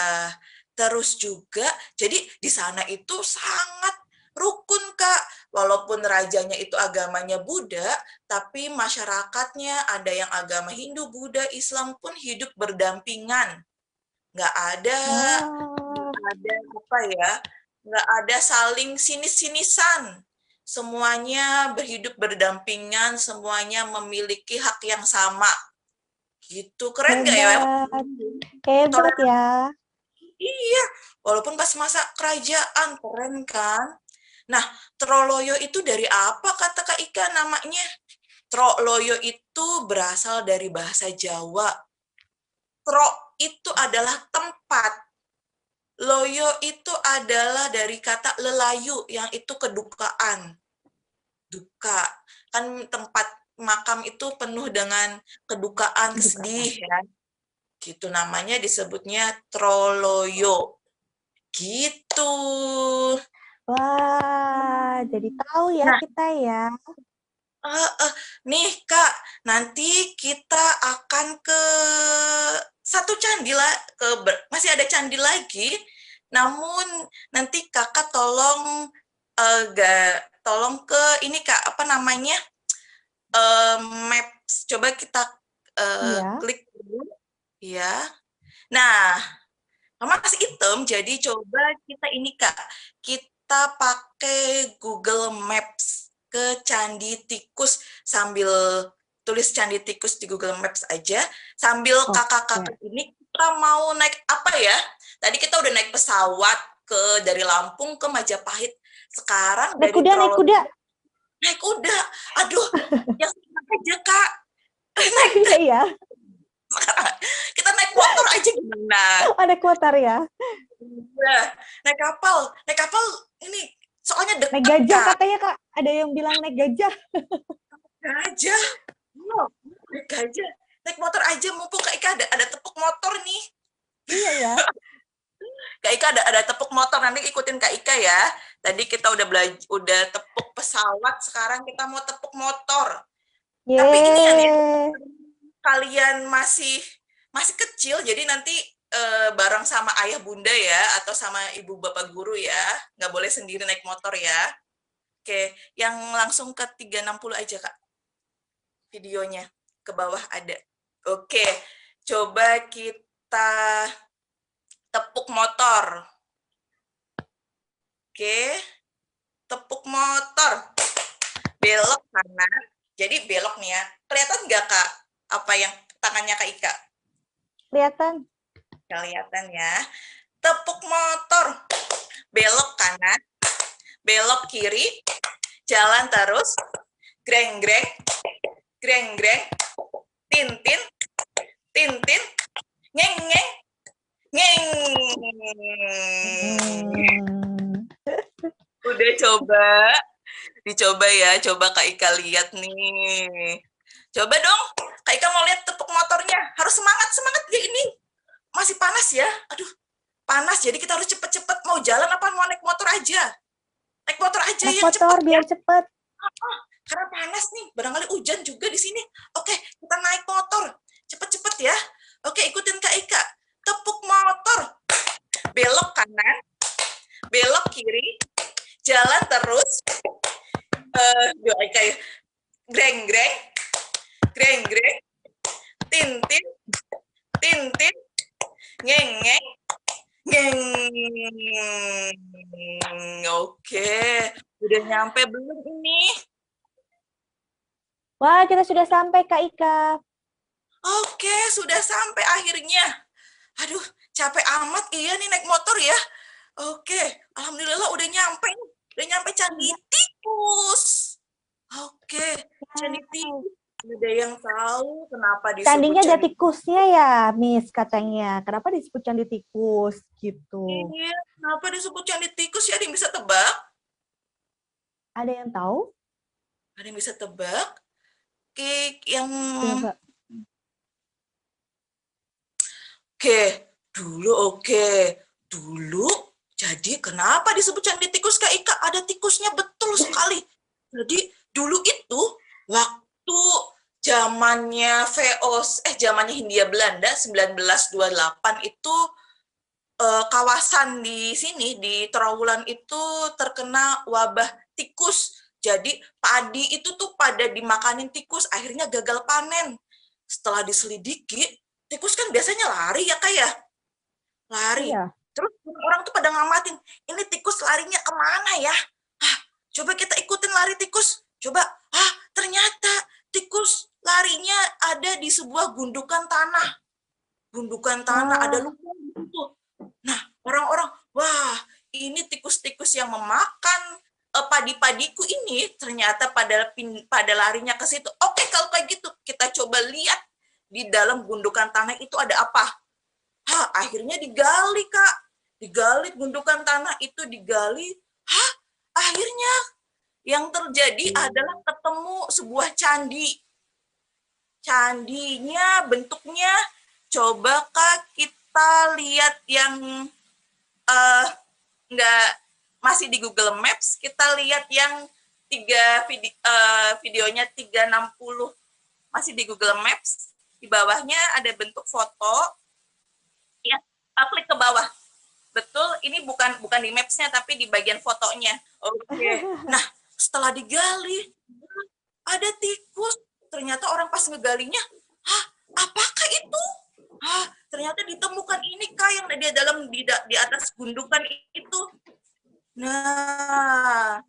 Terus juga jadi di sana itu sangat rukun, Kak. Walaupun rajanya itu agamanya Buddha, tapi masyarakatnya ada yang agama Hindu, Buddha, Islam pun hidup berdampingan. Nggak ada apa ya, nggak ada saling sinis-sinisan. Semuanya berhidup berdampingan, semuanya memiliki hak yang sama. Gitu, keren nggak ya? Hebat ya. Iya, walaupun pas masa kerajaan, keren kan? Nah, Troloyo itu dari apa kata Kak Ika namanya? Troloyo itu berasal dari bahasa Jawa. Tro itu adalah tempat. Loyo itu adalah dari kata lelayu, yang itu kedukaan. Duka. Kan tempat makam itu penuh dengan kedukaan, sedih ya. Gitu namanya disebutnya Troloyo. Gitu. Wah, jadi tahu ya kita ya. Nih Kak, nanti kita akan ke satu candi lah, masih ada candi lagi. Namun nanti Kakak tolong tolong ke ini Kak, apa namanya? Maps. Coba kita klik dulu ya. Nah, masih hitam, jadi coba kita ini Kak, kita pakai Google Maps ke Candi Tikus, sambil tulis Candi Tikus di Google Maps aja, sambil kakak-kakak ini kita mau naik apa ya? Tadi kita udah naik pesawat dari Lampung ke Majapahit. Sekarang naik kuda. Naik kuda. Aduh, yang aja Kak. Iya. Kita naik motor aja gimana? Ada kuotar ya? Naik kapal ini soalnya dekat. Naik gajah katanya Kak, ada yang bilang naik gajah. Gajah? Naik gajah. Naik motor aja, mumpung Kak Ika ada tepuk motor nih. Iya ya. Kak Ika ada tepuk motor, nanti ikutin Kak Ika ya. Tadi kita udah tepuk pesawat, sekarang kita mau tepuk motor. Tapi ini kalian masih kecil, jadi nanti bareng sama ayah bunda ya, atau sama ibu bapak guru ya, nggak boleh sendiri naik motor ya. Oke, yang langsung ke 360 aja Kak, videonya ke bawah ada. Oke, coba kita tepuk motor. Oke, tepuk motor, belok kanan, jadi belok nih ya. Kelihatan nggak Kak apa yang tangannya Kak Ika? Kelihatan. Kelihatan ya. Tepuk motor, belok kanan, belok kiri, jalan terus, greng-greng, greng-greng, tintin, tintin, ngeng-ngeng, ngeng. Udah coba? Dicoba ya, coba Kak Ika lihat nih. Coba dong, Kak Ika mau lihat tepuk motornya. Harus semangat ya ini. Masih panas ya? Aduh, panas. Jadi kita harus cepet-cepet. Mau jalan apa mau naik motor aja? Naik motor aja naik ya, motor cepet. Biar cepet. Karena panas nih, barangkali hujan juga di sini. Oke, kita naik motor. Cepet-cepet ya. Oke, ikutin Kak Ika. Tepuk motor. Belok kanan, belok kiri, jalan terus. Greng-greng, greng-greng, tintin, tintin, ngeng-ngeng, ngeng. Oke, udah nyampe belum ini? Wah, kita sudah sampai Kak Ika. Oke, sudah sampai akhirnya. Aduh, capek amat iya nih naik motor ya. Oke, alhamdulillah udah nyampe nih. Udah nyampe Candi Tikus. Oke, Candi Tikus. Ada yang tahu kenapa disebut Candinya ada candi? tikusnya ya, Miss katanya. Kenapa disebut candi tikus gitu? Iya, kenapa disebut candi tikus ya? Ada yang bisa tebak? Ada yang tahu? Ada yang bisa tebak? Oke, yang Coba. oke. Dulu, jadi kenapa disebut candi tikus Kak Ika? Ada tikusnya betul sekali. Jadi dulu itu waktu zamannya zamannya Hindia Belanda 1928 itu kawasan di sini di Trawulan itu terkena wabah tikus. Jadi padi itu tuh pada dimakanin tikus, akhirnya gagal panen. Setelah diselidiki, tikus kan biasanya lari ya Kak ya? Lari. Iya. Terus orang tuh pada ngamatin, ini tikus larinya kemana ya? Coba kita ikutin lari tikus. Coba, ternyata tikus larinya ada di sebuah gundukan tanah. Gundukan tanah, ada lubang di situ. Nah, orang-orang, wah, ini tikus-tikus yang memakan padi-padiku ini ternyata pada larinya ke situ. Oke, kalau kayak gitu, kita coba lihat di dalam gundukan tanah itu ada apa. Akhirnya digali, Kak. Digali gundukan tanah itu digali. Akhirnya yang terjadi adalah ketemu sebuah candi. Candinya bentuknya, coba Kak kita lihat yang nggak masih di Google Maps, kita lihat yang videonya 360 masih di Google Maps. Di bawahnya ada bentuk foto. Ya, klik ke bawah. Betul, ini bukan di maps-nya tapi di bagian fotonya. Oke. Nah, setelah digali ada tikus. Ternyata orang pas ngegalinya, apakah itu? Ternyata ditemukan ini Kak yang di atas gundukan itu. Nah,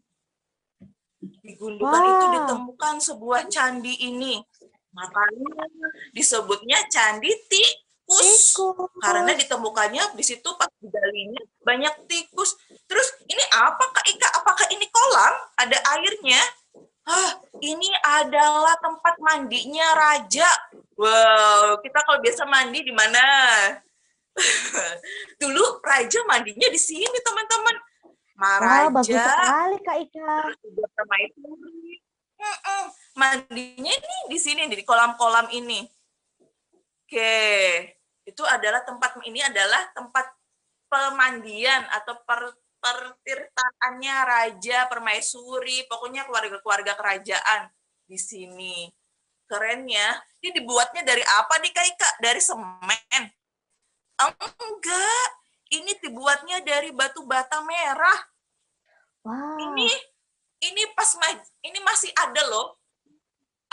di gundukan itu ditemukan sebuah candi ini. Makanya disebutnya candi tikus. Karena ditemukannya di situ pas digalinya banyak tikus. Terus ini apa Kak Ika? Apakah ini kolam? Ada airnya? Ini adalah tempat mandinya raja. Wow, kita kalau biasa mandi di mana? Dulu raja mandinya di sini, teman-teman. Maharaja. Bagus sekali, Kak Ika. Mandinya ini di sini, di kolam-kolam ini. Oke, itu adalah tempat pemandian atau pertirtaannya raja, permaisuri, pokoknya keluarga-keluarga kerajaan di sini. Kerennya, ini dibuatnya dari apa nih Kak Ika? Dari semen? Enggak, ini dibuatnya dari batu bata merah. Wow. Ini masih ada loh.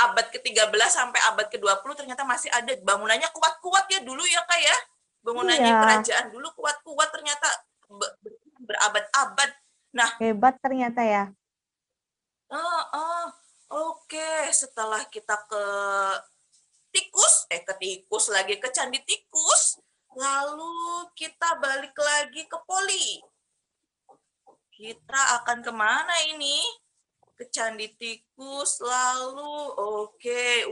Abad ke-13 sampai abad ke-20 ternyata masih ada. Bangunannya kuat-kuat ya dulu ya Kak ya. Bangunannya kerajaan dulu kuat-kuat ternyata berabad-abad. Nah, hebat ternyata ya. Oke, setelah kita ke candi tikus, lalu kita balik lagi ke Poli. Kita akan kemana ini? Ke candi tikus, lalu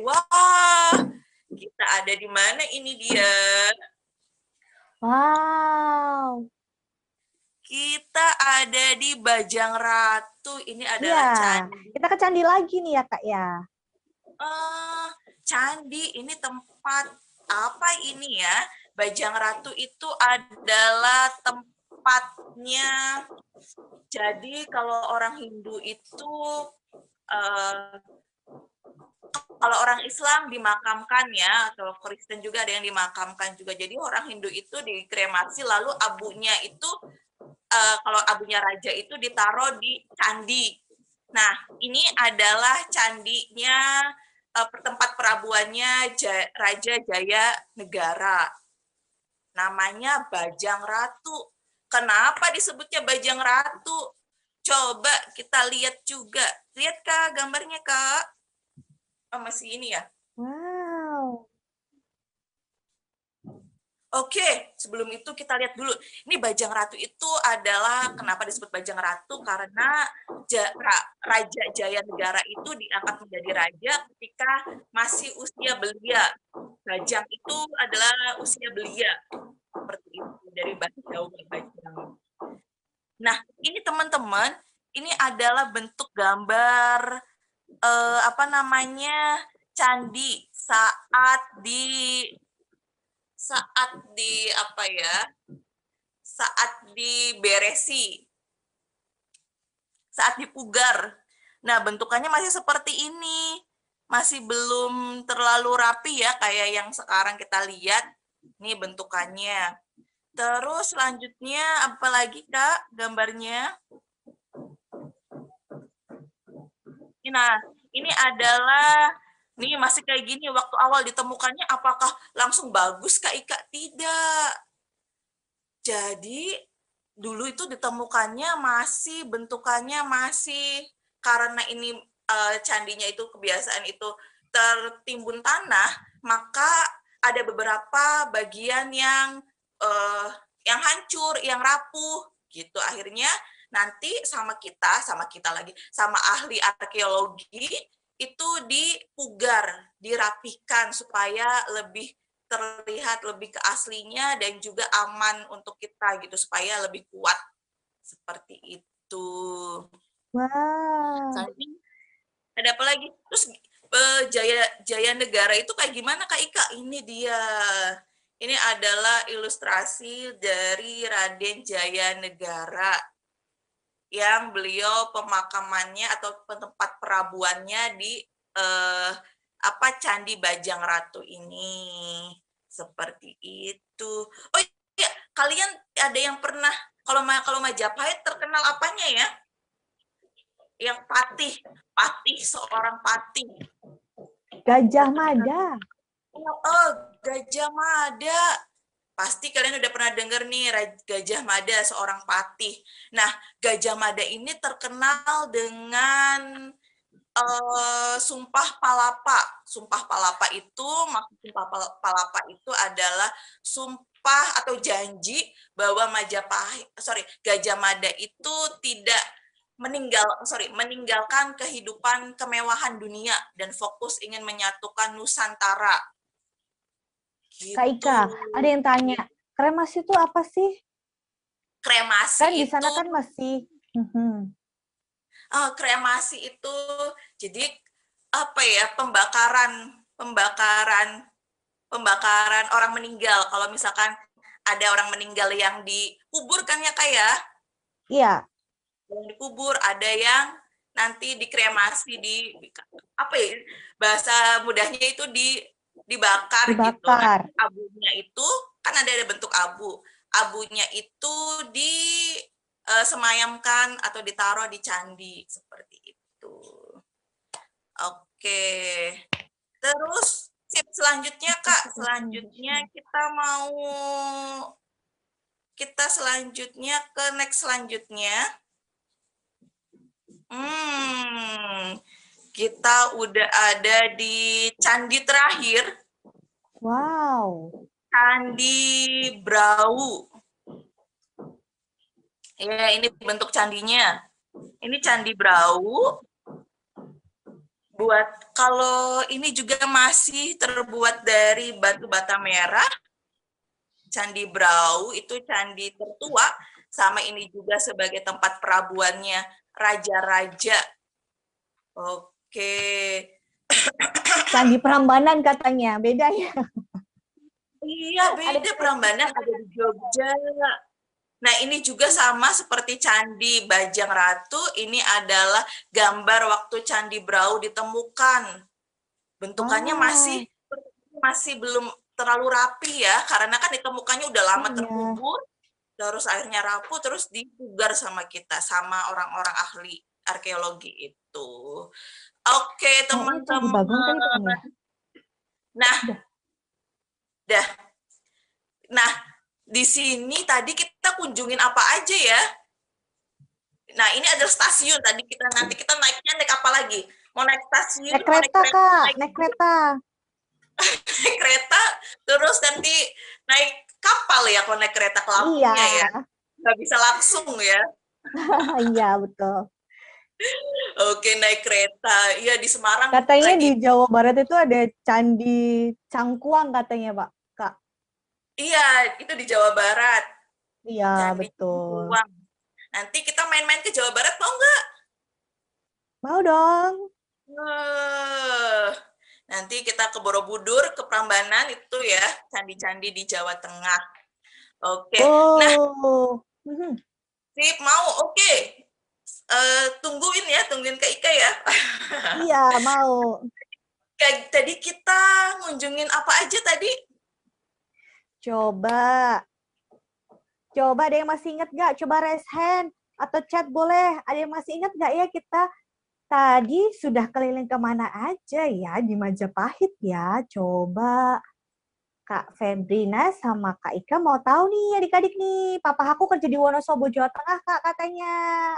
wah, kita ada di mana ini dia? Wow. Kita ada di Bajang Ratu. Ini adalah candi. Kita ke candi lagi nih ya Kak ya. Candi ini tempat apa ini ya? Bajang Ratu itu adalah tempatnya. Jadi kalau orang Hindu itu, kalau orang Islam dimakamkan ya, atau Kristen juga ada yang dimakamkan juga. Jadi orang Hindu itu dikremasi, lalu abunya itu, kalau abunya raja itu ditaruh di candi. Nah, ini adalah candinya, tempat perabuannya Raja Jaya Negara. Namanya Bajang Ratu. Kenapa disebutnya Bajang Ratu? Coba kita lihat juga. Lihat Kak gambarnya Kak. Masih ini ya? Wow. Oke, sebelum itu kita lihat dulu. Ini Bajang Ratu itu adalah kenapa disebut Bajang Ratu? Karena Raja Jaya Negara itu diangkat menjadi raja ketika masih usia belia. Bajang itu adalah usia belia. Seperti itu dari bahasa Jawa Bajang. Nah, ini teman-teman, ini adalah bentuk gambar candi saat diberesi, saat dipugar. Nah, bentukannya masih seperti ini, masih belum terlalu rapi ya, kayak yang sekarang kita lihat. Ini bentukannya. Terus selanjutnya apa lagi Kak gambarnya? Nah, ini adalah nih masih kayak gini waktu awal ditemukannya, apakah langsung bagus Kak Ika? Tidak. Jadi dulu itu ditemukannya masih bentukannya masih karena ini candinya itu kebiasaan itu tertimbun tanah, maka ada beberapa bagian yang hancur, yang rapuh gitu. Akhirnya nanti sama kita lagi, sama ahli arkeologi itu dipugar, dirapihkan supaya lebih terlihat lebih ke aslinya dan juga aman untuk kita gitu, supaya lebih kuat seperti itu. Wow. Ada apa lagi? Terus Jaya Negara itu kayak gimana Kak Ika? Ini dia. Ini adalah ilustrasi dari Raden Jaya Negara yang beliau pemakamannya atau tempat perabuannya di Candi Bajang Ratu ini. Seperti itu. Oh iya, kalian ada yang pernah kalau Majapahit terkenal apanya ya? Yang patih, seorang patih. Gajah Mada. Oh, Gajah Mada. Pasti kalian udah pernah dengar nih Gajah Mada, seorang patih. Nah, Gajah Mada ini terkenal dengan Sumpah Palapa. Sumpah Palapa itu, maksud Sumpah Palapa itu adalah sumpah atau janji bahwa Gajah Mada itu tidak meninggalkan kehidupan kemewahan dunia dan fokus ingin menyatukan Nusantara. Gitu. Kak Ika, ada yang tanya, kremasi itu apa sih? Kremasi kan di sana kan masih kremasi itu jadi pembakaran orang meninggal. Kalau misalkan ada orang meninggal yang dikuburkan ya Kak ya? Iya. Yang dikubur, ada yang nanti dikremasi, bahasa mudahnya itu dibakar. Gitu. Abunya itu kan ada bentuk abu. Abunya itu disemayamkan atau ditaruh di candi seperti itu. Oke. Terus selanjutnya Kak, kita selanjutnya ke next selanjutnya. Kita udah ada di candi terakhir. Wow. Candi Brau. Ya, ini bentuk candinya. Ini Candi Brau. Kalau ini juga masih terbuat dari batu bata merah. Candi Brau itu candi tertua, sama ini juga sebagai tempat perabuannya raja-raja. Oke. Candi Prambanan katanya, beda ya? Iya, beda. Prambanan ada di Jogja. Nah, ini juga sama seperti Candi Bajang Ratu, ini adalah gambar waktu Candi Brau ditemukan. Bentukannya masih belum terlalu rapi ya, karena kan ditemukannya udah lama terkubur, terus akhirnya rapuh, terus dipugar sama kita, sama orang-orang ahli arkeologi itu. Oke, teman-teman. Nah, di sini tadi kita kunjungin apa aja ya? Nah, ini adalah stasiun. Nanti kita naiknya naik apa lagi? Mau naik stasiun? Naik kereta, Kak. Naik kereta. Naik kereta, terus nanti naik kapal ya kalau naik kereta ke Lampungnya Iya. ya. Nggak bisa langsung ya. Iya, betul. Oke, naik kereta. Iya, di Semarang Katanya lagi. di Jawa Barat itu ada Candi Cangkuang katanya, Pak. Kak. Iya, itu di Jawa Barat. Iya, Candi betul. Cangkuang. Nanti kita main-main ke Jawa Barat mau nggak? Mau dong. Nanti kita ke Borobudur, ke Prambanan itu ya, candi-candi di Jawa Tengah. Oke. Nah, Oh. sip, mau. Oke. Tungguin Kak Ika ya. Iya, mau. Tadi kita ngunjungin apa aja tadi? Coba ada yang masih ingat nggak? Coba raise hand atau chat boleh. Ada yang masih ingat nggak ya kita tadi sudah keliling kemana aja ya di Majapahit ya? Coba Kak Febrina sama Kak Ika mau tahu nih adik-adik nih. Papa aku kerja di Wonosobo, Jawa Tengah, Kak, katanya.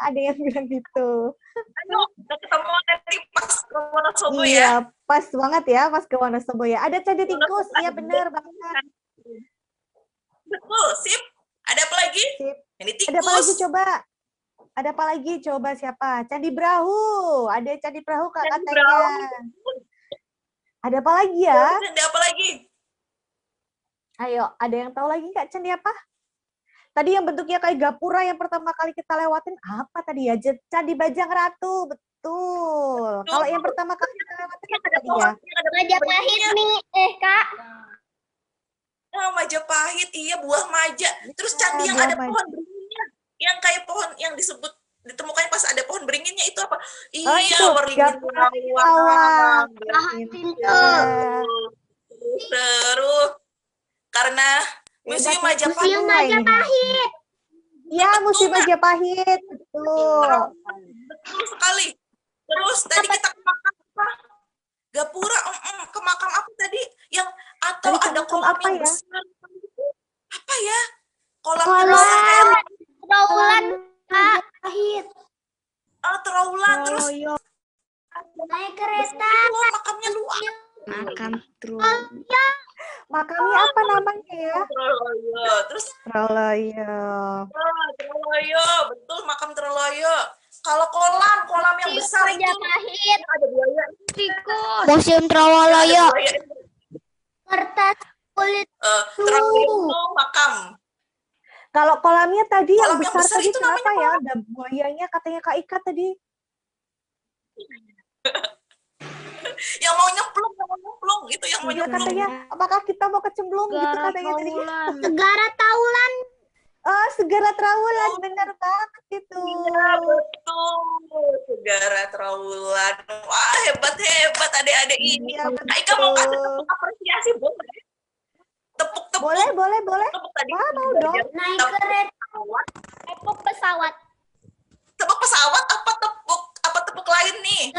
Ada yang bilang gitu. Ayo, kita ketemu nanti pas ke Wonosobo ya. Iya, pas banget ya pas ke Wonosobo ya. Ada candi tikus, iya benar banget. Betul, sip. Ada apa lagi? Sip. Ini tikus. Ada apa lagi coba? Ada apa lagi? Coba siapa? Candi Brahu. Ada Candi Brahu, Kak, Candi katanya. Brahu. Ada apa lagi ya? Candi apa lagi? Ayo, ada yang tahu lagi nggak candi apa? Tadi yang bentuknya kayak gapura yang pertama kali kita lewatin apa tadi ya? Candi Bajang Ratu, betul. Kalau yang pertama kali kita lewatin apa tadi ya? Majapahit nih, Kak. Oh, Majapahit, iya, buah maja. Terus candi yang ada pohon beringinnya, yang kayak pohon yang disebut ditemukannya pas ada pohon beringinnya itu apa? Iya, beringin lawang. Terus karena Museum Majapahit. Iya, Museum Majapahit, betul. Betul sekali. Terus tadi kita ke makam apa? Gapura, ke makam apa tadi? Yang atau Tadi ada makam kolam apa yang ya? besar. Apa ya? Kolam yang besar kayak Trawulan, Kak. Trawulan, terus Naik kereta. makamnya luas. Makam Makamnya apa namanya ya? Troloyo. Terus Troloyo. Troloyo, betul makam Troloyo. Kalau kolam yang besar itu Majapahit. ada buaya. Museum Trowoloyo. Ada buaya. Kertas kulit. Troloyo itu makam. Kalau kolamnya tadi yang Kolam yang besar besar tadi itu kenapa namanya ya? Ada buayanya katanya Kak Ika tadi. Yang mau nyemplung itu yang mau Iya, nyemplung. katanya apakah kita mau kecemplung gitu katanya tadi. Segara Taulan. Oh, Segara Trawulan, benar banget itu. Iya, betul. Segara Trawulan. Wah, hebat adik-adik ini. Iya, Kak Ika mau kasih betul. tepuk apresiasi boleh? Tepuk-tepuk. Boleh. Tepuk tadi. Wah, mau dong. Naik kereta. Tepuk pesawat. Tepuk pesawat apa tepuk lain nih?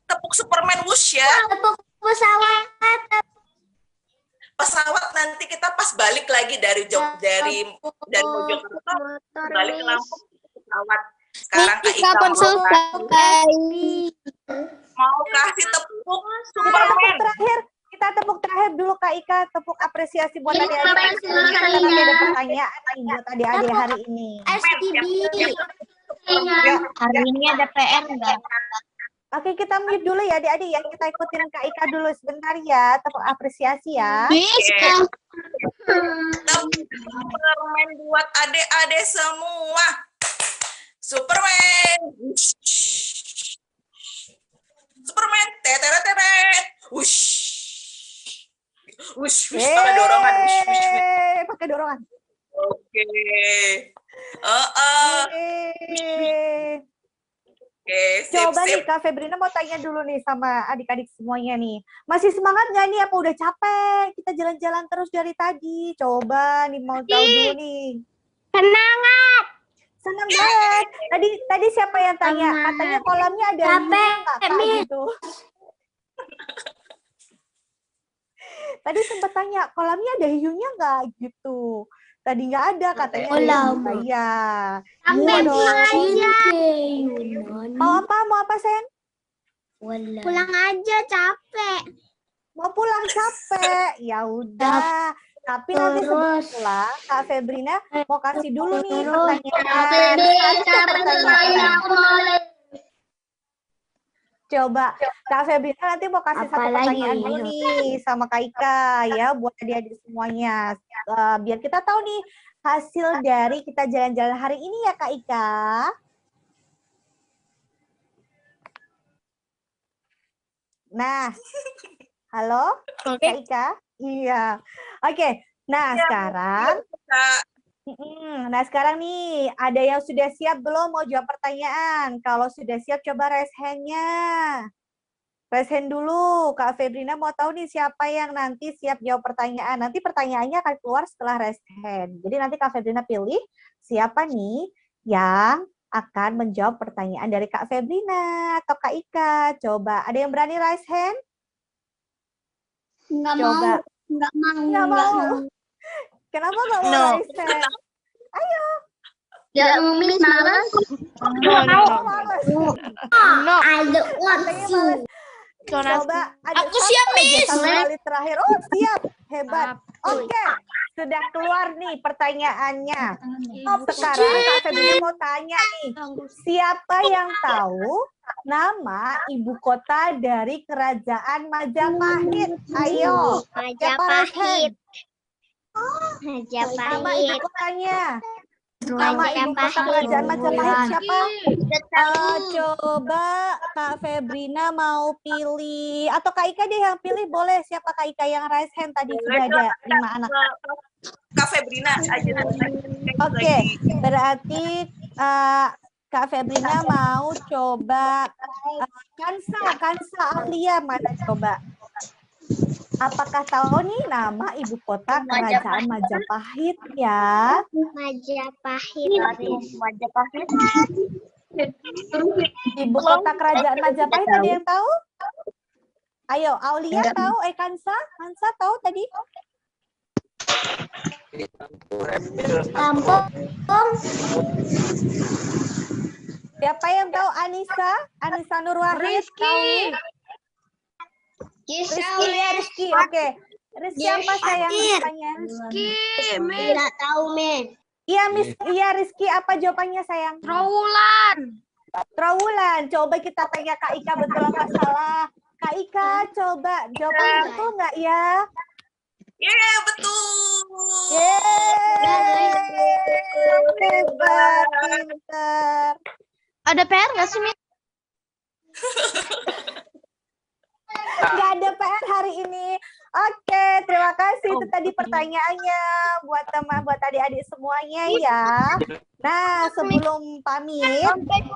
Tepuk Superman whoosh ya. Tepuk pesawat. Pesawat nanti kita pas balik lagi dari Mojokerto balik ke Lampung pesawat. Sekarang Kak Ika mau kasih tepuk Superman. Kita tepuk terakhir dulu Kak Ika, tepuk apresiasi buat adik-adik. Kita nanti ada pertanyaan buat adik-adik hari ini. Hari ini ada PR enggak? Oke, kita mute dulu ya adik-adik ya. Kita ikutin Kak Ika dulu sebentar ya. Tepuk apresiasi ya. Bisa. Tepuk Superman buat adik-adik semua. Superman. Superman. Teteret. Wush. Wush, pakai dorongan. Pakai dorongan. Oke. Oke, Coba sip. nih Kak Febrina mau tanya dulu nih sama adik-adik semuanya nih. Masih semangat nggak nih? Apa udah capek? Kita jalan-jalan terus dari tadi. Coba nih mau tahu dulu nih. Semangat. Senang banget. Tadi siapa yang tanya? Katanya kolamnya ada hiunya nggak Kak gitu. Tadi sempat tanya, kolamnya ada hiunya nggak gitu. Tadi nggak ada katanya. Iya. Sampai pulang aja. Mau apa sayang? Pulang aja capek. Mau pulang capek. Ya udah. Tapi nanti sebelum pulang, Kak Febrina mau kasih dulu nih pertanyaan. Coba Kak Febrina nanti mau kasih satu pertanyaan dulu nih sama Kak Ika ya buat adik-adik semuanya. Biar kita tahu nih hasil dari kita jalan-jalan hari ini ya Kak Ika. Nah, halo Kak Ika? Iya. Oke, nah sekarang nih, ada yang sudah siap belum mau jawab pertanyaan? Kalau sudah siap, coba raise hand-nya. Raise hand dulu. Kak Febrina mau tahu nih siapa yang nanti siap jawab pertanyaan. Nanti pertanyaannya akan keluar setelah raise hand. Jadi nanti Kak Febrina pilih siapa nih yang akan menjawab pertanyaan dari Kak Febrina atau Kak Ika. Coba, ada yang berani raise hand? Coba. Nggak mau. Kenapa nggak mau raise hand? Ayo. Ya, Miss malas. No. I don't want to. Coba. Aku siap, Miss. Kali terakhir. Oh, siap. Hebat. Oke. Sudah keluar nih pertanyaannya. Sekarang Kak Febrina mau tanya nih. Siapa yang tahu nama ibu kota dari kerajaan Majapahit? Ayo. Majapahit. Nama ibu kotanya. Nama ibu kota kerajaan Majapahit siapa? Coba Kak Febrina mau pilih atau Kak Ika deh yang pilih, boleh. Siapa Kak Ika yang raise hand tadi? Sudah ada 5 anak. Kak Febrina aja. Oke, berarti Kak Febrina mau coba Kansa Aulia mana coba? Apakah tahu nih nama ibu kota kerajaan Majapahit ya? Majapahit. Ibu kota kerajaan Majapahit ada yang tahu? Ayo, Aulia tahu? Kansa tahu tadi? Lampung. Siapa yang tahu? Anissa Nurwahid tahu? Rizky. Oke. Rizky apa sayang namanya? Tidak tahu, Miss. Iya Rizky, apa jawabannya sayang? Trawulan. Coba kita tanya Kak Ika betul apa salah. Kak Ika, coba jawabannya betul nggak ya? Betul. Hebat, pinter. Ada PR nggak sih, Miss? Nggak ada PR hari ini. Oke, terima kasih. Itu tadi pertanyaannya buat adik-adik semuanya ya. Nah, sebelum pamit,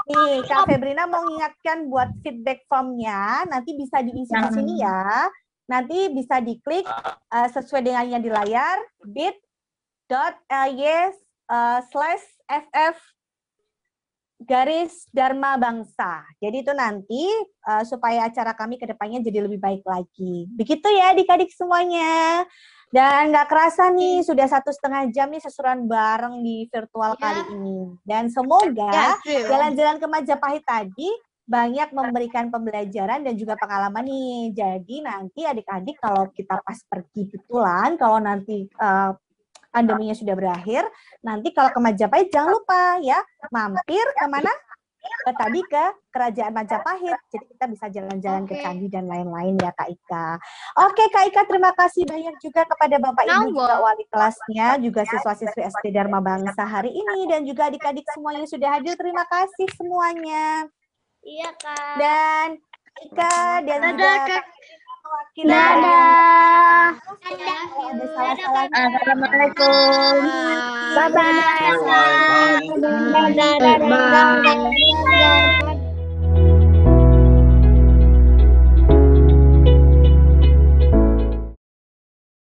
nih Kak Febrina mau ingatkan buat feedback formnya, nanti bisa diisi di sini ya. Nanti bisa diklik sesuai dengannya di layar, bit.ly/ff Dharma Bangsa. Jadi itu nanti supaya acara kami ke depannya jadi lebih baik lagi. Begitu ya adik-adik semuanya. Dan nggak kerasa nih sudah 1,5 jam nih sesuruhan bareng di virtual kali ini. Dan semoga jalan-jalan ke Majapahit tadi banyak memberikan pembelajaran dan juga pengalaman nih. Jadi nanti adik-adik kalau kita pas pergi betulan, kalau nanti pandeminya sudah berakhir, nanti kalau ke Majapahit jangan lupa ya mampir kemana? Tadi ke Kerajaan Majapahit. Jadi kita bisa jalan-jalan ke candi dan lain-lain ya Kak Ika. Oke Kak Ika, terima kasih banyak juga kepada Bapak Ibu juga wali kelasnya, juga siswa-siswi SD Dharma Bangsa hari ini dan juga adik-adik semuanya sudah hadir. Terima kasih semuanya. Iya Kak. Dan Kak Ika dan juga Kak Dadah. Ada salah-salah. Assalamualaikum. Bye-bye. Bye.